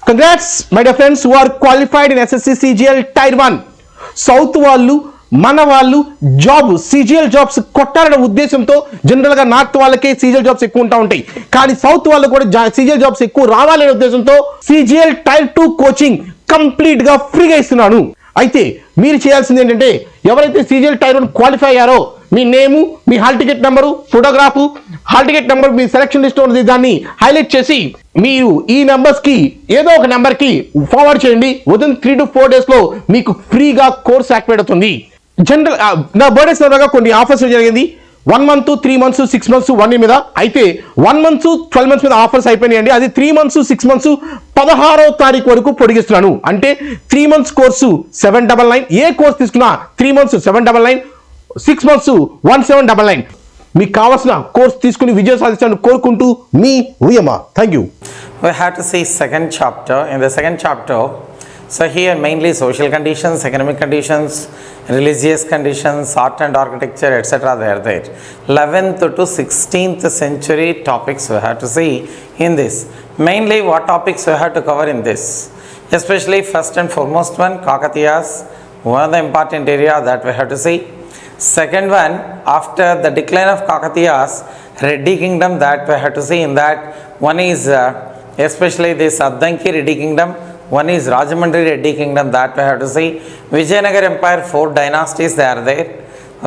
Congrats, my dear friends who are qualified in SSC CGL Tier 1. South వాళ్ళు మన వాళ్ళు job CGL jobs కొట్టాలనే ఉద్దేశంతో జనరల్గా నార్త్ వాళ్ళకే CGL జాబ్స్ ఎక్కువ ఉంటాయి. కానీ సౌత్ వాళ్ళు కూడా CGL జాబ్స్ ఎక్కువ రావాలనే ఉద్దేశంతో CGL Tier 2 కోచింగ్ కంప్లీట్ గా ఫ్రీగా ఇస్తున్నాను. అయితే మీరు చేయాల్సింది ఏంటంటే ఎవరైతే CGL Tier 1 క్వాలిఫై అయ్యారో మీ నేము, మీ hall ticket number, photograph, hall ticket number, మీ సెలక్షన్ లిస్ట్ ఉంది, దాన్ని హైలైట్ చేసి మీరు ఈ నెంబర్స్ కి ఏదో ఒక నెంబర్ కి ఫార్వర్డ్ చేయండి. విదిన్ 3 to 4 days లో మీకు ఫ్రీగా కోర్స్ యాక్టివేట్ అవుతుంది. జనరల్ నా బర్త్డే సందర్భంగా కొన్ని ఆఫర్స్ జరిగింది. 1 month, 3 months, 6 months, 1 year మీద. అయితే 1 month, 12 months మీద ఆఫర్స్ అయిపోయినాయండి. అది 3 months, 6 months 16వ తారీఖు వరకు పొడిగిస్తున్నాను. అంటే 3 months కోర్సు 799, ఏ కోర్స్ తీసుకున్నా 3 months 799, 6 months 1799. మీకు కావాల్సిన కోర్స్ తీసుకుని విజయం సాధించాలని కోరుకుంటూ మీ ఉయమ. Thank you. We have to see second chapter. In the second chapter, so here mainly social conditions, economic conditions, religious conditions, art and architecture, etc. they are there. 11th to 16th century topics we have to see in this. Mainly what topics we have to cover in this? Especially first and foremost one, Kakathiyas, one of the important area that we have to see. Second one, after the decline of Kakathiyas, Reddy kingdom, that we have to see. In that one is especially this Addanki Reddy kingdom, one is Rajamandri Reddy kingdom, that we have to see. Vijayanagar empire, 4 dynasties they are there.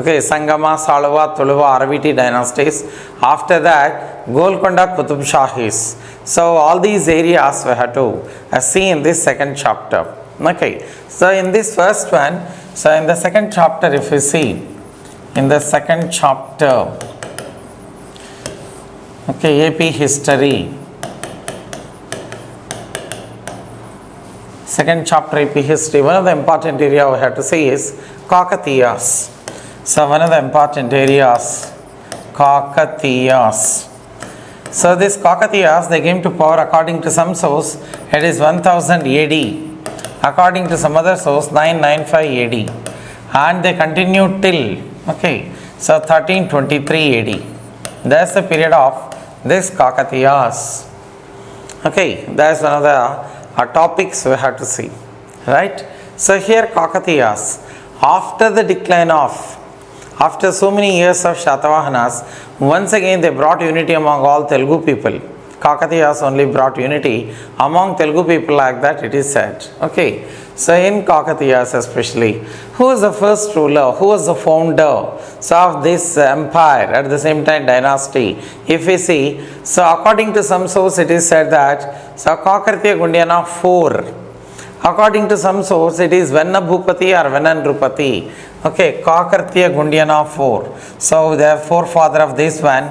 Okay, Sangama, Salava, Tuluva, Araviti dynasties. After that, Golconda, Qutub Shahis. So all these areas we have to see in this second chapter. Okay, so in this first one, so in the second chapter, if you see, in the second chapter, okay, AP history, second chapter AP history, one of the important area we have to see is Kakathiyas. So one of the important areas, Kakathiyas. So this Kakathiyas, they came to power according to some source, it is 1000 AD. According to some other source, 995 AD. And they continued till, okay, so 1323 AD. That's the period of this Kakathiyas. Okay, that's one of the topics we have to see, right? So here Kakathiyas, after the decline of, after so many years of Shatavahanas, once again they brought unity among all Telugu people. Kakathiyas only brought unity among Telugu people, like that it is said. Okay, so in Kakathiyas especially, who was the first ruler, who was the founder so of this empire, at the same time dynasty? If we see, so according to some source it is said that, so Kakathiya Gundiyana 4. According to some source it is Venna Bhupati or Venandrupati. Okay, Kakathiya Gundiyana 4. So the forefather of this one,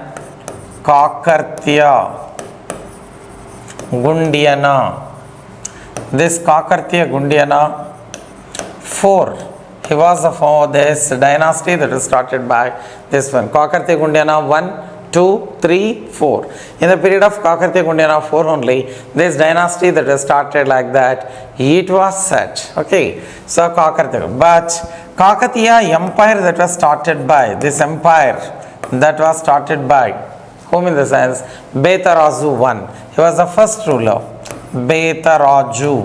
Kakathiya Gundiyana. This Kakathiyas Gundiyana 4. He was the this dynasty that was started by this one. Kakathiyas Gundiyana 1, 2, 3, 4. In the period of Kakathiyas Gundiyana 4 only, this dynasty that was started like that, it was set. Okay, so Kakathiya. But Kakatiya empire that was started by, this empire that was started by, whom in the sense, Betaraju 1. He was the first ruler. Betaraju.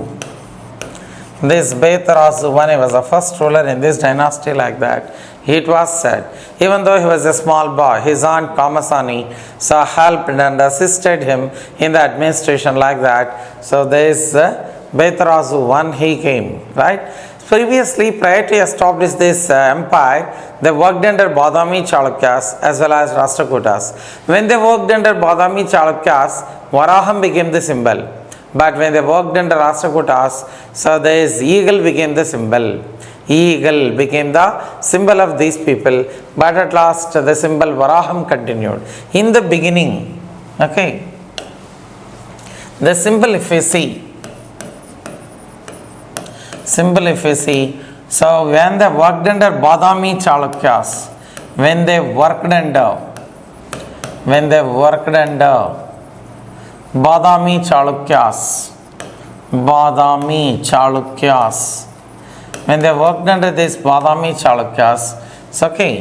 This Betaraju 1, he was the first ruler in this dynasty, like that. It was said, even though he was a small boy, his aunt Kamasani so helped and assisted him in the administration, like that. So this Betaraju 1, he came, right? Previously, prior to establish this empire, they worked under Badami Chalukyas as well as Rashtrakutas. When they worked under Badami Chalukyas, Varaham became the symbol. But when they worked under Rashtrakutas, so this eagle became the symbol. Eagle became the symbol of these people. But at last, the symbol Varaham continued. In the beginning, okay, the symbol if we see, so when they worked under Badami Chalukyas, when they worked under Badami Chalukyas, when they worked under this Badami Chalukyas, it's okay.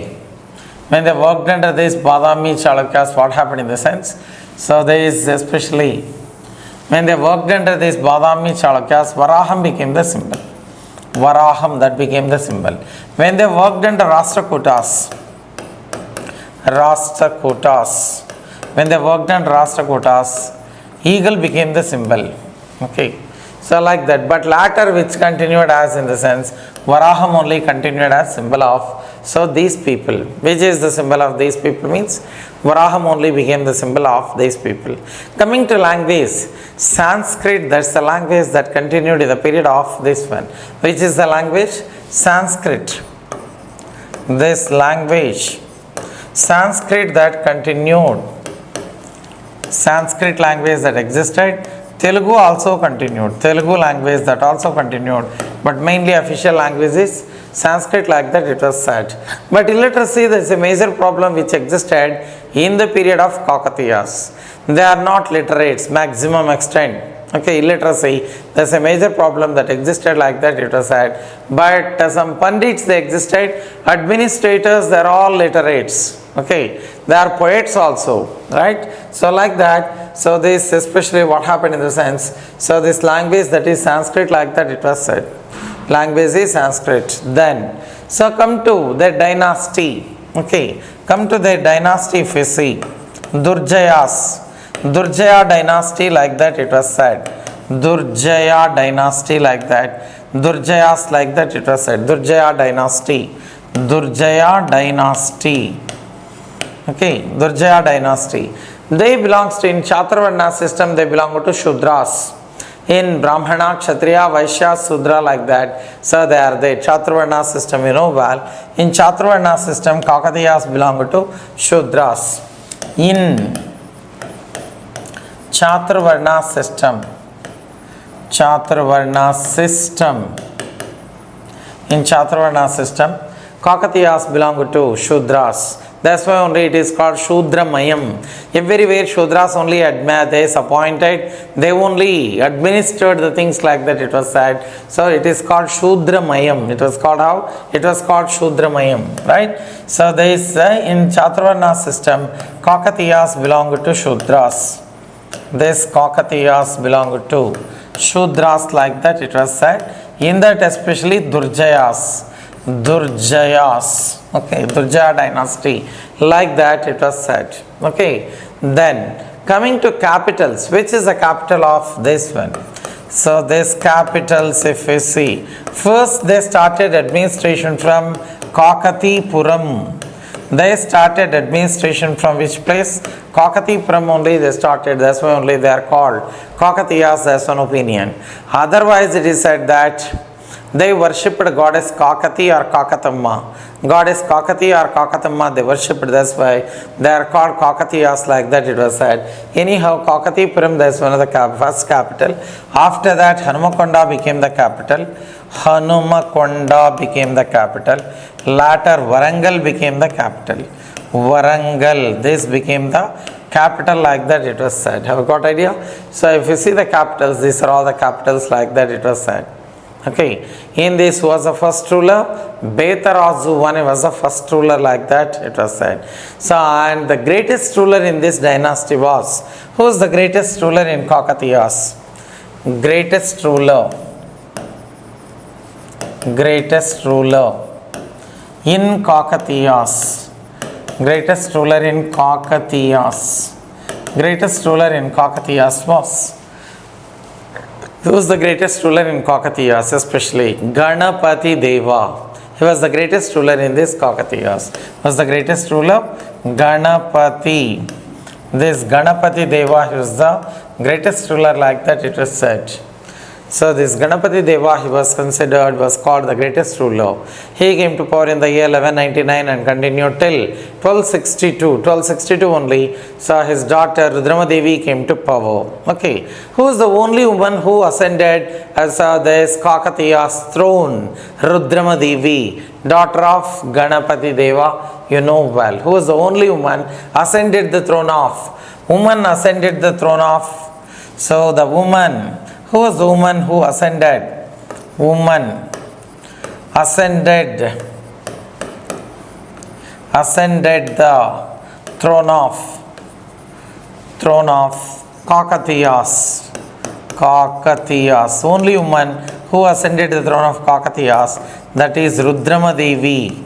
When they worked under this Badami Chalukyas, what happened in the sense? So there is especially When they worked under these Badami Chalukyas, Varaham became the symbol. Varaham, that became the symbol. When they worked under Rashtrakutas, when they worked under Rashtrakutas, eagle became the symbol. Okay. So like that. But latter which continued as in the sense, Varaham only continued as symbol of. So these people, which is the symbol of these people means, Varaham only became the symbol of these people. Coming to language, Sanskrit, that's the language that continued in the period of this one. Which is the language? Sanskrit. This language, Sanskrit that continued, Sanskrit language that existed, Telugu also continued, Telugu language that also continued, but mainly official language is Sanskrit, like that it was said. But illiteracy, there is a major problem which existed in the period of Kakathiyas. They are not literates, maximum extent. Okay, illiteracy, there is a major problem that existed, like that it was said. But some Pandits, they existed, administrators, they are all literates. Okay, they are poets also, right? So like that, so this especially what happened in the sense, so this language that is Sanskrit, like that it was said. Language is Sanskrit. Then, so come to the dynasty. Okay, come to the dynasty if you see, Durjayas. Durjaya dynasty, like that it was said. Durjaya dynasty, like that. Durjayas, like that it was said. Durjaya dynasty. Durjaya dynasty. Okay, Durjaya dynasty. They belongs to, in Chaturvarna system, they belong to Shudras. In Brahmana, Kshatriya, Vaishya, Sudra, like that. So they are the Chaturvarna system, you know well. In Chaturvarna system, Kakathiyas belong to Shudras. In Chaturvarna system, in Chaturvarna system, Kakathiyas belong to Shudras. That's why only it is called Shudramayam. Everywhere Shudras only they is appointed, they only administered the things, like that it was said. So it is called Shudramayam. It was called how? It was called Shudramayam, right? So there is in Chaturvarna system, Kakathiyas belong to Shudras. This Kakathiyas belong to Shudras, like that it was said. In that especially Durjayas. Okay, Durjaya dynasty, like that it was said. Okay, then coming to capitals, which is the capital of this one? So this capitals, if we see, first they started administration from Kakathipuram. They started administration from which place? Kakathipuram only they started, that's why only they are called Kakathiyas, that's one opinion. Otherwise it is said that they worshipped goddess Kakati or Kakatamma. Goddess Kakati or Kakatamma they worshipped, that's why they are called Kakathiyas, like that it was said. Anyhow, Kakathipuram, that is one of the first capital. After that, Hanumakonda became the capital. Hanumakonda became the capital. Later, Warangal became the capital. Warangal, this became the capital, like that it was said. Have you got idea? So if you see the capitals, these are all the capitals, like that it was said. Okay, in this was the first ruler, Betarazu one was the first ruler, like that it was said. So, and the greatest ruler in this dynasty was, who is the greatest ruler in Kakathiyas? Greatest ruler in Kakathiyas. Greatest ruler in Kakathiyas. Greatest ruler in Kakathiyas was, who was the greatest ruler in Kakathiyas, especially Ganapati Deva. He was the greatest ruler in this Kakathiyas. Was the greatest ruler? Ganapati. This Ganapati Deva, he was the greatest ruler, like that it was said. So this Ganapati Deva, he was considered, was called the greatest ruler. He came to power in the year 1199 and continued till 1262. 1262 only. So his daughter Rudra Deva came to power. Okay. Who is the only woman who ascended as this Kakathiyas throne? Rudra Deva, daughter of Ganapati Deva. You know well. Who was the only woman ascended the throne of? Woman ascended the throne of. So the woman, who was the woman who ascended? Woman ascended the throne of Kakathiyas. Kakathiyas. Only woman who ascended the throne of Kakathiyas, that is Rudrama Devi.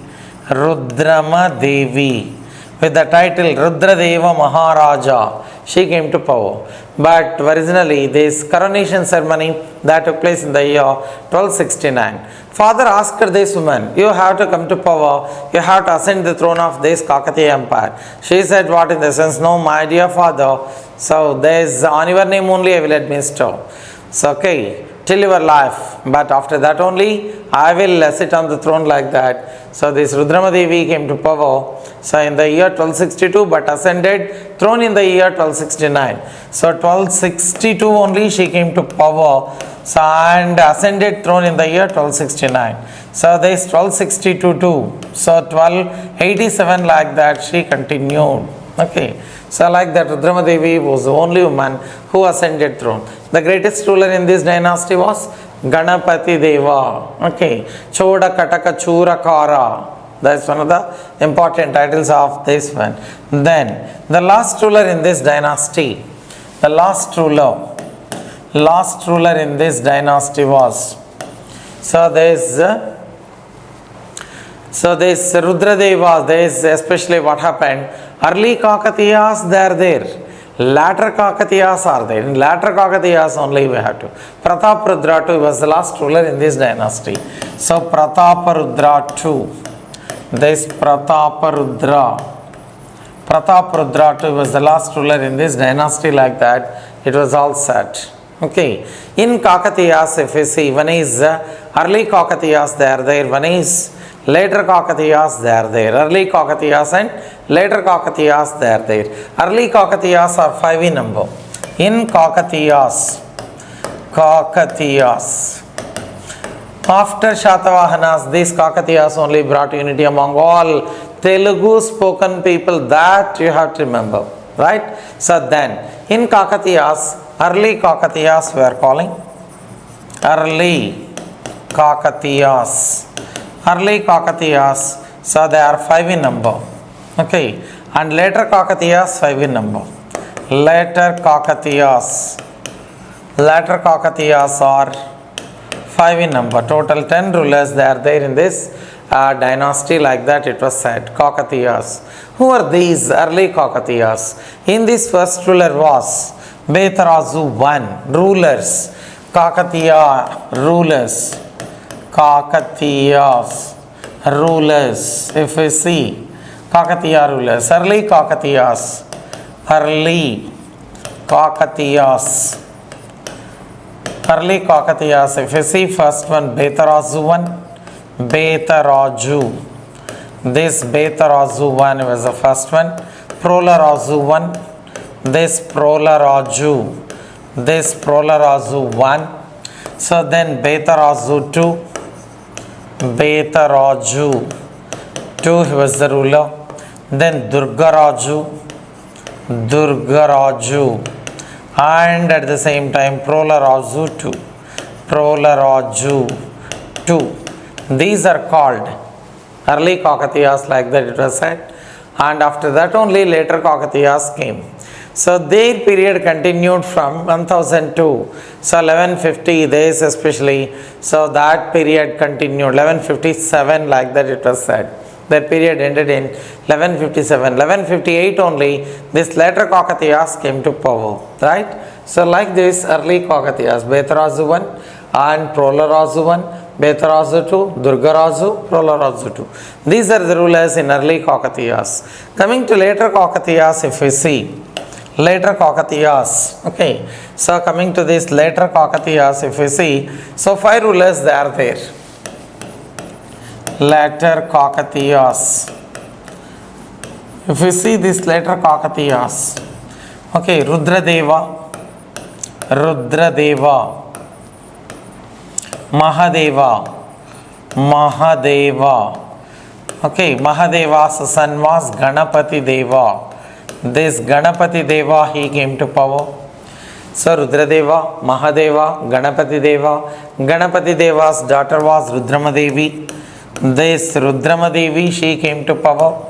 Rudrama Devi, with the title Rudra Deva Maharaja, she came to power. But originally this coronation ceremony that took place in the year 1269. Father asked this woman, you have to come to power, you have to ascend the throne of this Kakatiya empire. She said, what in the sense? No, my dear father, so there is on your name only I will administer. So okay, till your life, but after that only I will sit on the throne, like that. So this Rudrama Devi came to power, so in the year 1262, but ascended throne in the year 1269. So 1262 only she came to power, so and ascended throne in the year 1269. So this 1262 too, so 1287, like that she continued. Okay, so like that Rudrama Devi was the only woman who ascended throne. The greatest ruler in this dynasty was Ganapati Deva. Okay, Choda Kataka Churakara, that's one of the important titles of this one. Then the last ruler in this dynasty, the last ruler in this dynasty was, so this Rudra Deva, this especially what happened, early Kakathiyas they are there, latter Kakathiyas are there. In latter Kakathiyas only we have to. Prataparudra II was the last ruler in this dynasty. So Prataparudra II, this Prataparudra II was the last ruler in this dynasty, like that. It was all set. Okay, in Kakathiyas if you see, one is early Kakathiyas they are there, one is later Kakathiyas they are there. Early Kakathiyas and later Kakathiyas they are there. Early Kakathiyas are 5 in number. In Kakathiyas, after Shatavahanas, these Kakathiyas only brought unity among all Telugu spoken people, that you have to remember, right? So then in Kakathiyas, early Kakathiyas we are calling early Kakathiyas. Early Kakathiyas, so they are 5 in number. Okay, and later Kakathiyas 5 in number. Later Kakathiyas are 5 in number. Total 10 rulers they are there in this dynasty, like that it was said. Kakathiyas. Who are these early Kakathiyas? In this first ruler was Betarazu I, rulers, Kakatiya rulers. Kakathiyas rulers, if we see Kakatiya rulers, early Kakathiyas, if you see first one Betarazu I, this Betarazu I was the first one. Prolarazu I, this Prolarazu I. So then Betarazu II, he was the ruler. Then Durgaraju, and at the same time Prolarazu II. These are called early Kakathiyas, like that it was said. And after that only later Kakathiyas came. So their period continued from 1002, so 1150 days especially, so that period continued 1157, like that it was said. That period ended in 1157. 1158 only this later Kakathiyas came to power, right? So like this early Kakathiyas, Betarazu I and Prolarazu I, Betarazu II, Durgarazu, Prolarazu II. These are the rulers in early Kakathiyas. Coming to later Kakathiyas, if we see later Kakathiyas, okay, so coming to this later Kakathiyas, if we see, so 5 rulers they are there. Later Kakathiyas, if we see this later Kakathiyas, okay, Rudra Deva, Mahadeva, okay, Mahadeva's son was Ganapati Deva. This Ganapati Deva, he came to power. So Rudra Deva, Mahadeva, Ganapati Deva. Ganapati Deva's daughter was Rudrama Devi. This Rudrama Devi, she came to power.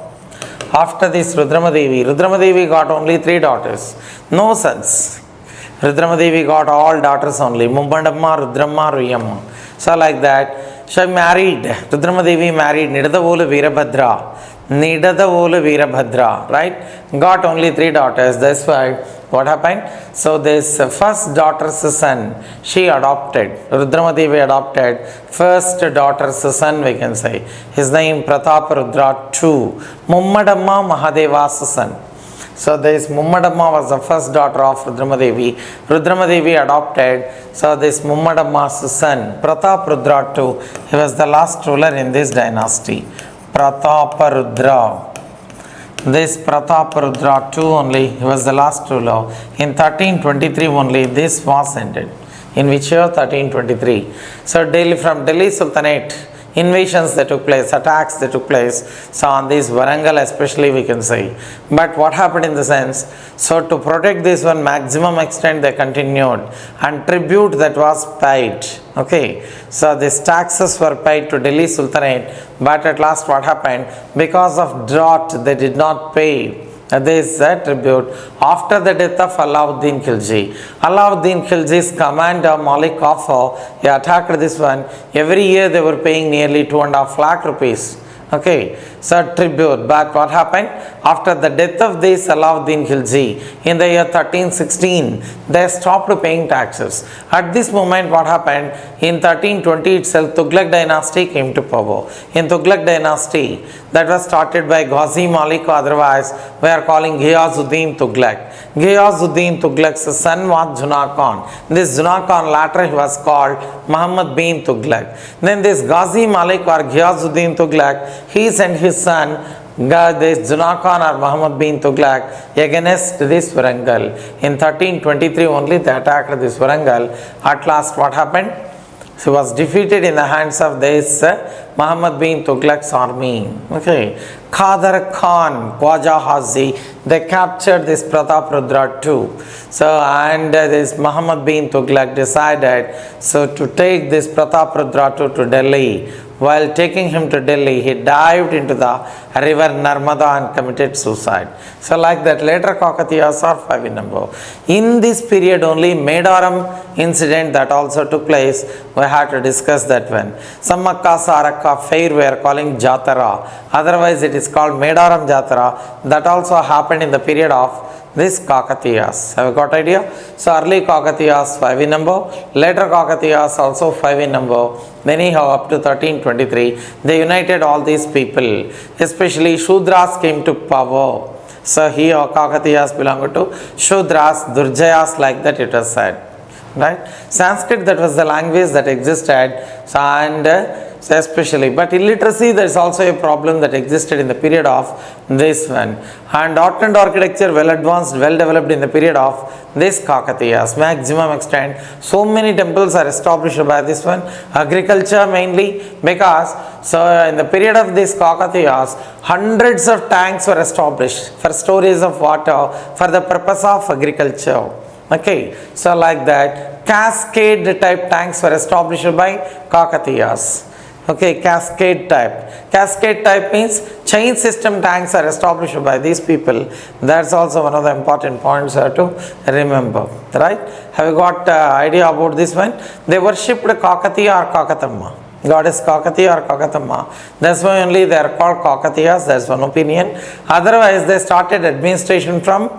After this Rudrama Devi got only 3 daughters, no sons. Rudramadevi got all daughters only, Mumbandamma, Rudramma, Ruyamma. So like that, she married, Rudramadevi married Nidadavola Veerabhadra, right? Got only 3 daughters, that's why what happened? So this first daughter's son, she adopted, Rudramadevi adopted first daughter's son, we can say. His name Prataparudra II, Mummadamma Mahadeva's son. So this Mummadamma was the first daughter of Rudramadevi. Rudramadevi adopted, so this Mummadamma's son, Prataparudra II, he was the last ruler in this dynasty. Prataparudra. This Prataparudra II only, he was the last ruler. In 1323 only this was ended. In which year? 1323. So Delhi, from Delhi Sultanate, invasions that took place, attacks that took place, so on this Varangal especially we can say. But what happened in the sense, so to protect this one maximum extent they continued, and tribute that was paid, okay, so these taxes were paid to Delhi Sultanate, but at last what happened, because of drought they did not pay this tribute after the death of Alauddin Khilji. Alauddin Khilji's commander Malik Kafur, he attacked this one. Every year they were paying nearly 2.5 lakh rupees. Okay, so tribute. But what happened? After the death of this Alauddin Khilji in the year 1316, they stopped paying taxes. At this moment, what happened? In 1320 itself, Tughlaq dynasty came to power. In Tughlaq dynasty, that was started by Ghazi Malik, otherwise we are calling Ghiyazuddin Tughlaq. Ghiyazuddin Tughlaq's son was Juna Khan. This Juna Khan later he was called Muhammad bin Tughlaq. Then this Ghazi Malik or Ghiyazuddin Tughlaq, he sent his son this Juna Khan or Muhammad bin Tughlaq against this Varangal. In 1323 only they attacked this Varangal. At last what happened? He was defeated in the hands of this Muhammad bin Tughlaq's army. Okay. Khadar Khan, Khwaja Hazi, they captured this Prataparudra too. So, and this Muhammad bin Tughlaq decided so to take this Prataparudra to Delhi. While taking him to Delhi, he dived into the river Narmada and committed suicide. So like that, later Kakathiyas are 5 in number. In this period only, Medaram incident that also took place, we had to discuss that one. Sammakka Sarakka fair we are calling Jatara. Otherwise it is called Medaram Jatara. That also happened in the period of this Kakathiyas. Have you got idea? So early Kakathiyas 5 in number, later Kakathiyas also 5 in number. Anyhow, up to 1323, they united all these people, especially Shudras came to power. So here Kakathiyas belonged to Shudras, Durjayas, like that it was said. Right? Sanskrit, that was the language that existed, so, and so especially, but illiteracy, there is also a problem that existed in the period of this one. And art and architecture well advanced, well developed in the period of this Kakathiyas, maximum extent. So many temples are established by this one. Agriculture mainly, because so in the period of this Kakathiyas, hundreds of tanks were established for storage of water for the purpose of agriculture. Okay, so like that, cascade type tanks were established by Kakathiyas. Okay, cascade type. Cascade type means chain system tanks are established by these people. That's also one of the important points to remember. Right? Have you got idea about this one? They worshipped Kakathiya or Kakatamma. Goddess Kakathiya or Kakatamma. That's why only they are called Kakathiyas. That's one opinion. Otherwise, they started administration from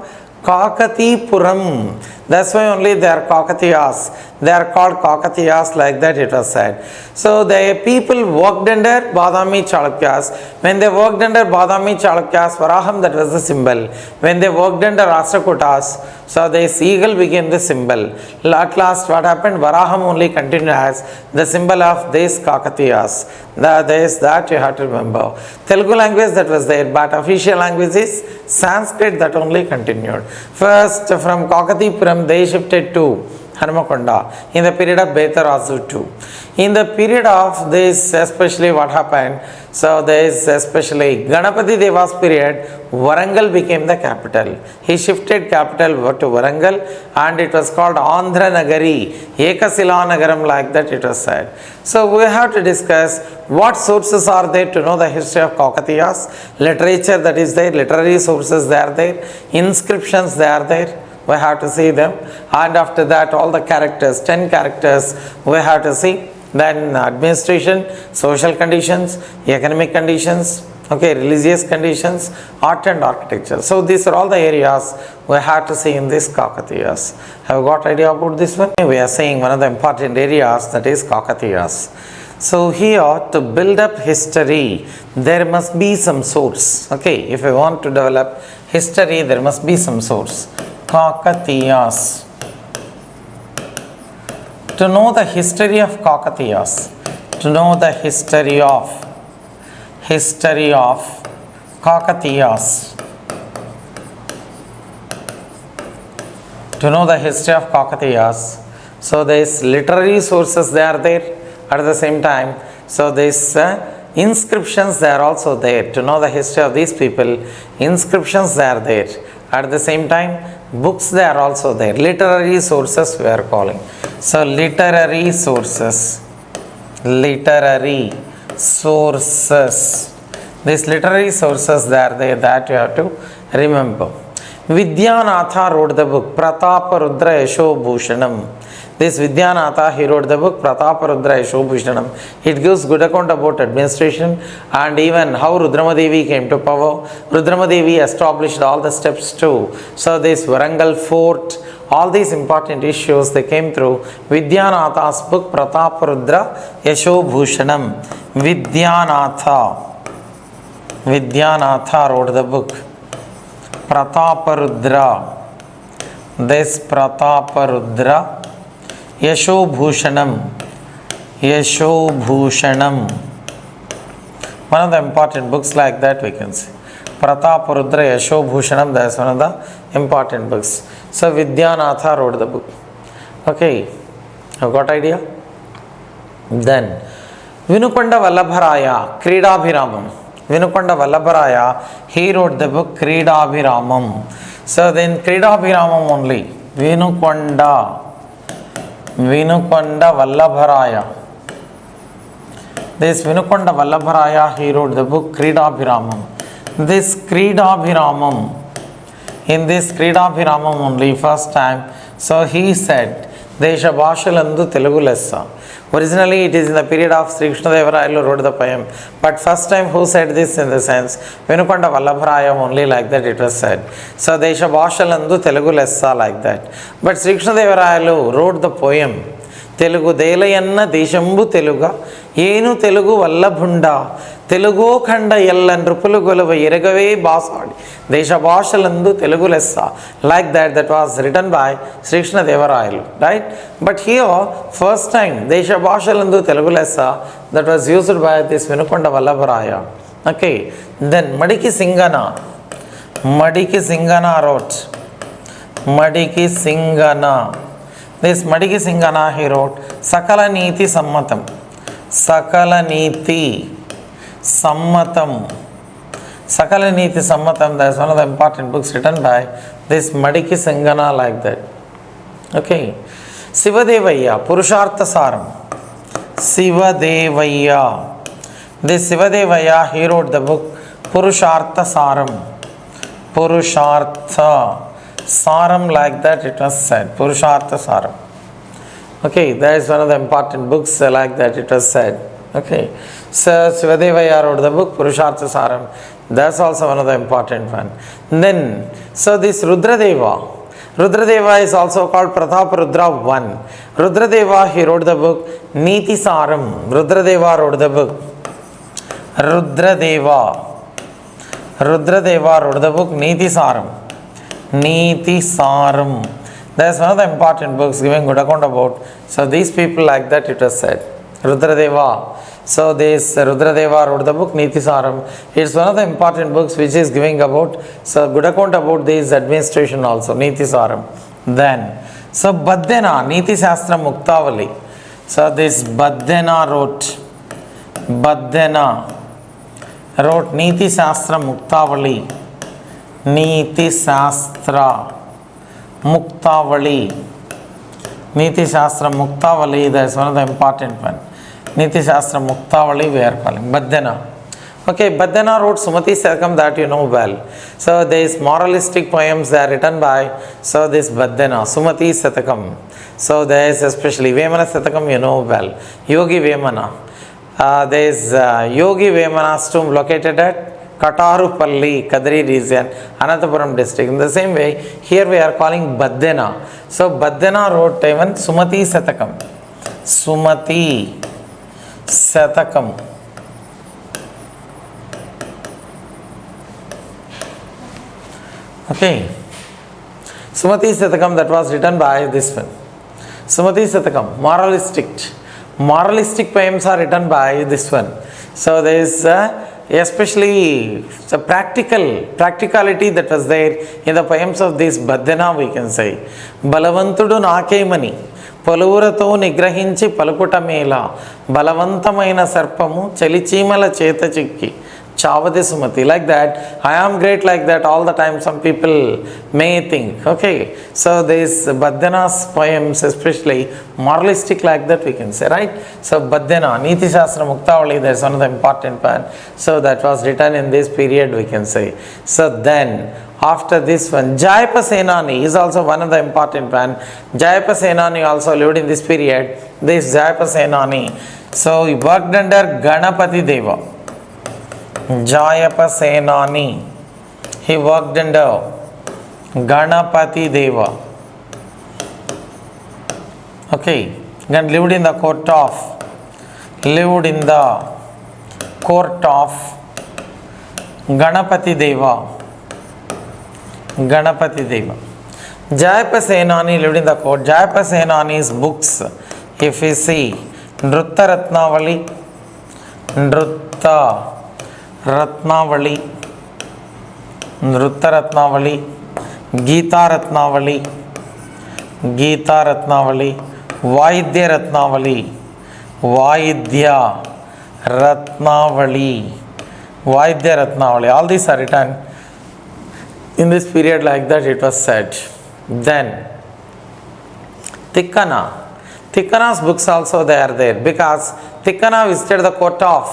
Kakathipuram. That's why only they are Kakathiyas. They are called Kakathiyas, like that it was said. So the people worked under Badami Chalukyas. When they worked under Badami Chalukyas, Varaham, that was the symbol. When they worked under Rashtrakutas, so this eagle became the symbol. At last what happened? Varaham only continued as the symbol of this Kakathiyas. That you have to remember. Telugu language that was there, but official language is Sanskrit, that only continued. First from Kakathipuram they shifted to Hanmakonda in the period of Betarazu too. In the period of this, especially what happened, so there is especially Ganapati Deva's period, Varangal became the capital. He shifted capital to Varangal and it was called Andhra Nagari, Ekasila Nagaram, like that it was said. So we have to discuss what sources are there to know the history of Kakathiyas, literature that is there, literary sources they are there, inscriptions they are there. we have to see them, and after that all the characters, 10 characters we have to see. Then administration, social conditions, economic conditions, okay, religious conditions, art and architecture. So these are all the areas we have to see in this Kakathiyas. Have you got idea about this one? We are saying one of the important areas, that is Kakathiyas. So here, to build up history, there must be some source. Okay, if we want to develop history, there must be some source. Kakathiyas. To know the history of Kakathiyas, to know the history of Kakathiyas, to know the history of Kakathiyas, so these literary sources, they are there at the same time. So these inscriptions, they are also there. To know the history of these people, inscriptions, they are there. At the same time, books, they are also there. Literary sources we are calling. So literary sources. Literary sources. These literary sources, they are there, that you have to remember. Vidyanatha wrote the book Pratapa Rudra Yasho Bhushanam. This Vidyanatha, he wrote the book Pratapa Rudra Yasho Bhushanam. It gives good account about administration and even how Rudramadevi came to power. Rudramadevi established all the steps too. So this Varangal fort, all these important issues, they came through Vidyanatha's book Pratapa Rudra Yasho Bhushanam. Vidyanatha wrote the book Pratapa Rudra. This Pratapa Rudra Yasho Bhushanam. One of the important books like that we can see. Pratapa Rudra Yasho Bhushanam, that is one of the important books. So Vidyanatha wrote the book. Okay, have got idea? Then Vinukonda Vallabharaya, Kridabhiramam. Vinukonda Vallabharaya, he wrote the book Kridabhiramam. So then Kridabhiramam only. Vinukonda Vallabharaya. This Vinukonda Vallabharaya, he wrote the book Kridabhiramam. This Kridabhiramam, in this Kridabhiramam only, first time, so he said, Desha Bhashalandu Telugu Lessa. Originally it is in the period of Sri Krishna Deva Rayulu wrote the poem. But first time who said this in the sense, Vinukonda Vallabharaya only, like that it was said. So Desha Bhashalandu Telugu Lessa, like that. But Sri Krishna Deva Rayulu wrote the poem. Telugu Delayanna Deshambu Teluga Yenu Telugu Vallabhunda Telugu Khanda Yellan Rupulu Golava Yeragave Basadi Desha Bhashalandu Telugu Lessa, like that, that was written by Sri Krishna Deva Rayulu, right? But here first time Desha Bhashalandu Telugu Lessa, that was used by this Vinukonda Vallabharaya. Okay, then Madiki Singana wrote Madiki Singana. This Madiki Singana, he wrote Sakala Niti Sammatam. Sakala Niti Sammatam. Sakala Niti Sammatam, that is one of the important books written by this Madiki Singana, like that. Okay. Sivadevaya, Purushartha Saram. Sivadevaya. This Sivadevaya, he wrote the book Purushartha Saram. Purushartha Saram, like that it was said. Purushartha Saram. Okay, that is one of the important books, like that it was said. Okay, so Sivadevaya wrote the book Purushartha Saram. That's also one of the important one. Then, so this Rudra Deva is also called Pratapa Rudra 1. Rudra Deva, he wrote the book Niti Saram. Rudra Deva wrote the book. Rudra Deva wrote the book Niti Saram. Niti Saram. That's one of the important books giving good account about. So these people, like that it was said. Rudra Deva. So this Rudra Deva wrote the book Niti Saram. It's one of the important books which is giving about, so good account about this administration also. Niti Saram. Then, so Baddena, Niti Shastra Muktavali. So this Baddena wrote Niti Shastra Muktavali. Niti Shastra Muktavali. Niti Shastra Muktavali, that is one of the important one. Niti Shastra Muktavali we are calling. Baddena. Okay, Badana wrote Sumati Satakam, that you know well. So these moralistic poems, they are written by, so this Badana, Sumati Satakam. So there is especially Vemana Satakam, you know well. Yogi Vemana. There is Yogi Vemana's tomb located at Katarupalli, Kadri region, Ananthapuram district. In the same way, here we are calling Badana. So Badana wrote even Sumati Satakam. Sumati Satakam. Okay. Sumati Satakam, that was written by this one. Sumati Satakam, moralistic poems are written by this one. So there is especially the practicality that was there in the poems of this Badana, we can say. Balavantudu Nakemani, Palurato Nigrahinchi Palukutamela, Balavantamaina Sarpamu, Chelichimala Cheta Chikki. Chavade Sumati, like that. I am great, like that all the time, some people may think. Okay, so these Badana's poems, especially moralistic, like that we can say, right? So Badana, Niti Shastra Muktavali, there is another important part. So that was written in this period, we can say. So then after this one, Jayapa Senani is also one of the important one. Jayapa Senani also lived in this period. This Jayapa Senani, so he worked under Ganapati Deva. Jayapa Senani, he worked under Ganapati Deva. Okay, and lived in the court of Ganapati Deva. Ganapati Deva. Jayapa Senani lived in the court. Jayapa Senani's books, if you see, Nrutta Ratnavali, Gita Ratnavali, Vaidya Ratnavali, all these are written in this period, like that it was said. Then Tikkana's books also they are there, because Tikkana visited the court of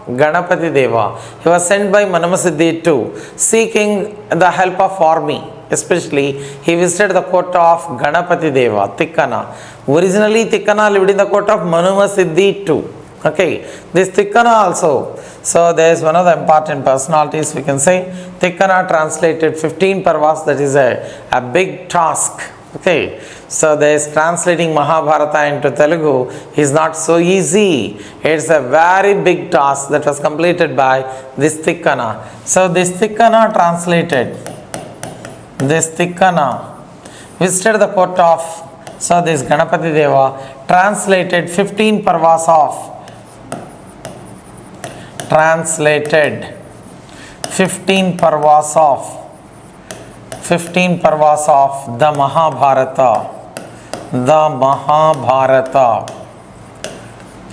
Ganapati Deva. He was sent by Manamasiddhi too, seeking the help of army. Especially, he visited the court of Ganapati Deva, Tikkana. Originally, Tikkana lived in the court of Manamasiddhi too. Okay, this Tikkana also. So, there is one of the important personalities, we can say. Tikkana translated 15 parvas, that is a big task. Okay, so there is translating Mahabharata into Telugu is not so easy. It's a very big task that was completed by this Tikkana. So this Tikkana visited the court of, so this Ganapati Deva translated 15 parvas of the Mahabharata.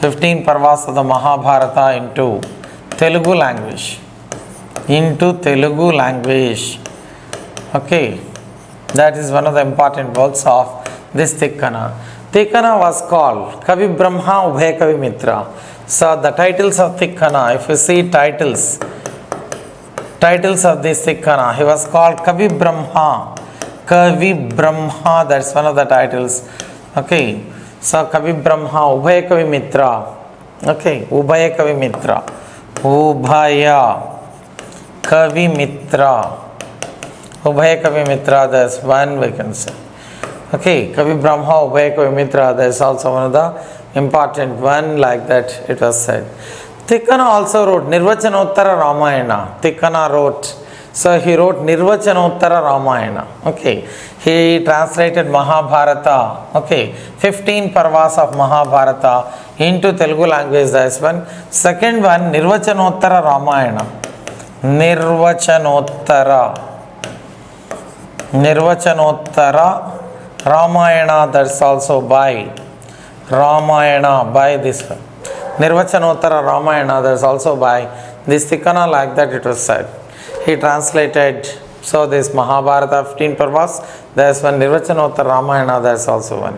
15 parvas of the Mahabharata into Telugu language. Okay, that is one of the important works of this Tikkana. Tikkana was called Kavi Brahma Ubhay Kavi Mitra. So the titles of Tikkana, if you see titles of this Tikkana, he was called Kavi Brahma, that's one of the titles. Okay, so Kavi Brahma, Ubhaya Kavi Mitra. Okay, Ubhaya Kavi Mitra. That's one we can say. Okay, Kavi Brahma, Ubhaya Kavi Mitra, that's also one of the important one, like that it was said. Tikkana also wrote Nirvachanottara Ramayana. Tikkana wrote, so he wrote Nirvachanottara Ramayana. Okay, he translated Mahabharata. Okay, 15 parvas of Mahabharata into Telugu language. That's one. Second one, Nirvachanottara Ramayana. Nirvachanottara Ramayana. That's also by Ramayana, by this one. Nirvachanottara Ramayana, that's also by this Tikkana, like that it was said. He translated, so this Mahabharata 15 parvas, there's one Nirvachanottara Ramayana, that's also one.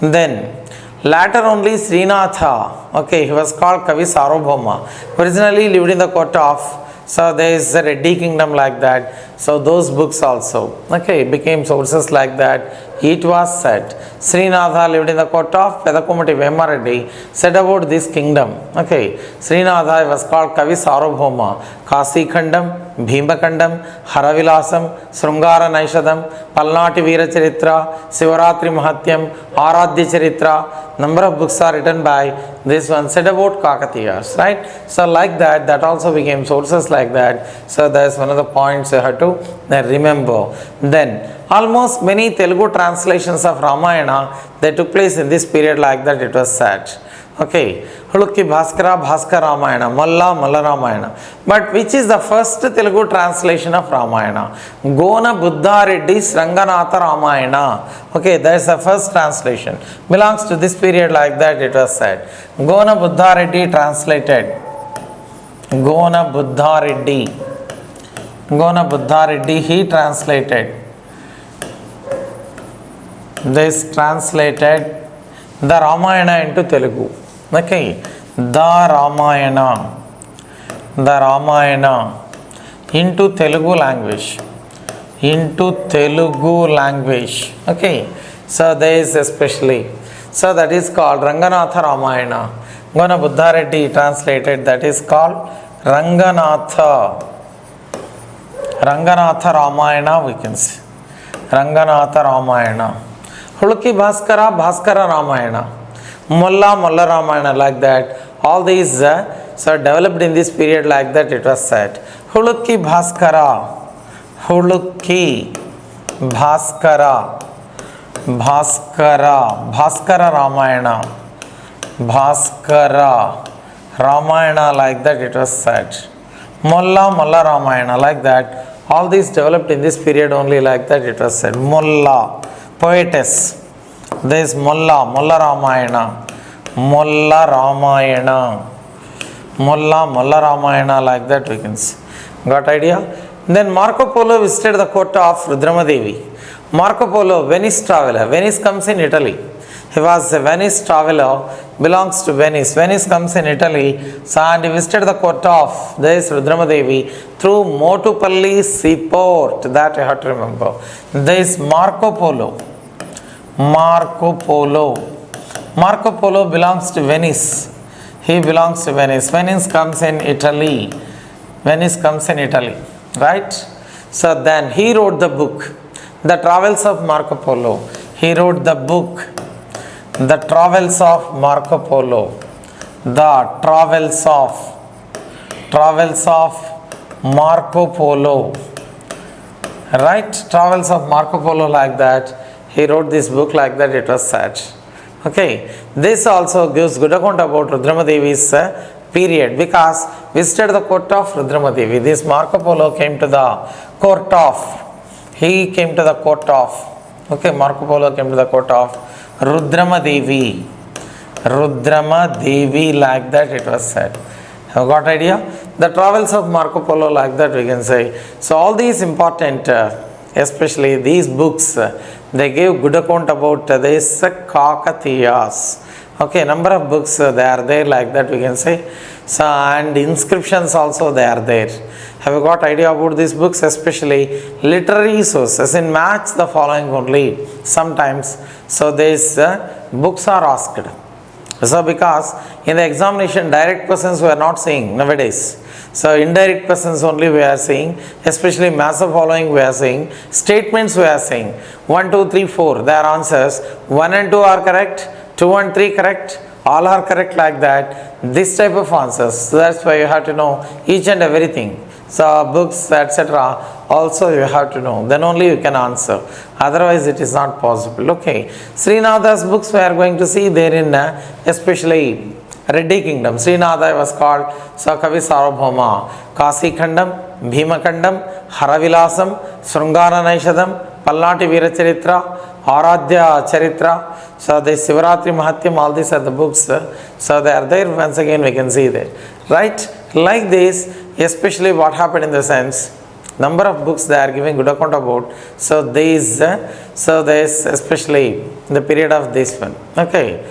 Then Later only Srinatha, okay, he was called Kavi Sarvabhauma. Originally lived in the court of, so there is a Reddy kingdom like that. So those books also, okay, became sources like that. It was said, Srinatha lived in the court of Pedakumati Vemareddy, said about this kingdom. Okay, Srinatha was called Kavi Sarvabhauma. Kasi Khandam, Bhima Khandam, Haravilasam, Srungara Naishadam, Palnati Veera Charitra, Sivaratri Mahatyam, Aradhya Charitra. Number of books are written by this one, said about Kakathiyas, right? So like that, that also became sources like that. So that's one of the points you have to remember. Then almost many Telugu translations of Ramayana, they took place in this period like that, it was said. Okay, Hulukki Bhaskara, Bhaskara Ramayana, Malla, Malla Ramayana. But which is the first Telugu translation of Ramayana? Gona Buddha Reddy's Ranganatha Ramayana. Okay, that is the first translation. Belongs to this period like that, it was said. Gona Buddha Reddy translated. Gona Buddha Reddy. Gona Buddha Reddy, he translated. This translated the Ramayana into Telugu. Okay, the Ramayana into Telugu language. Into Telugu language. Okay, so there is especially, so that is called Ranganatha Ramayana. Gona Buddha Reddy translated, that is called Ranganatha Ramayana, we can say. Ranganatha Ramayana. Hulukki Bhaskara, Bhaskara Ramayana. Mulla, Mulla Ramayana, like that. All these so developed in this period like that, it was said. Hulukki Bhaskara. Hulukki Bhaskara. Bhaskara Ramayana. Bhaskara Ramayana, like that it was said. Mulla Ramayana, like that. All these developed in this period only, like that it was said. Mulla, poetess. There is Mulla Ramayana. Mulla Ramayana, like that we can see. Got idea? Then Marco Polo visited the court of Rudra Deva. Marco Polo, Venice traveler. Venice comes in Italy. He was a Venice traveler, belongs to Venice. Venice comes in Italy. So, and he visited the court of this Rudra Deva through Motupalli seaport. That you have to remember. This Marco Polo. Marco Polo belongs to Venice. He belongs to Venice. Venice comes in Italy. Right? So then he wrote the book, The Travels of Marco Polo. He wrote the book, The Travels of Marco Polo. The Travels of Marco Polo. Right? Travels of Marco Polo, like that. He wrote this book like that, it was said. Okay, this also gives good account about Rudra Devi's period, because visited the court of Rudra Devi. This Marco Polo came to the court of, okay, Marco Polo came to the court of Rudra Devi, like that it was said. Have got idea? The Travels of Marco Polo, like that we can say. So all these important, especially these books, they gave good account about this Kakathiyas. Okay, number of books they are there, like that we can say. So, and inscriptions also they are there. Have you got idea about these books? Especially literary sources in match the following only sometimes. So these books are asked. So because in the examination direct questions we are not seeing nowadays. So indirect questions only we are seeing, especially mass of following we are seeing, statements we are seeing. 1, 2, 3, 4, their answers. 1 and 2 are correct, 2 and 3 correct, all are correct, like that. This type of answers. So that's why you have to know each and everything. So books, etc. also you have to know. Then only you can answer. Otherwise it is not possible. Okay. Srinatha's books we are going to see there in especially Reddy kingdom. Srinatha was called Kavi Sarvabhauma. Kasi Khandam, Bhima Khandam, Haravilasam, Srungara Naishadam, Palnati Veera Charitra, Aradhya Charitra. So the Sivaratri Mahatyam, all these are the books. So they are there. Once again we can see there. Right? Like this, especially what happened in the sense, number of books they are giving good account about. So these, so this especially the period of this one. Okay.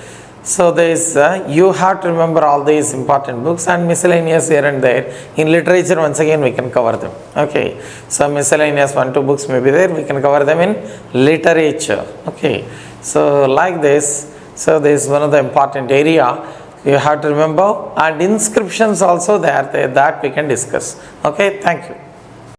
So this you have to remember all these important books, and miscellaneous here and there. In literature, once again we can cover them. Okay, so miscellaneous 1-2 books may be there, we can cover them in literature. Okay, so like this, so this is one of the important area you have to remember, and inscriptions also there that we can discuss. Okay, thank you.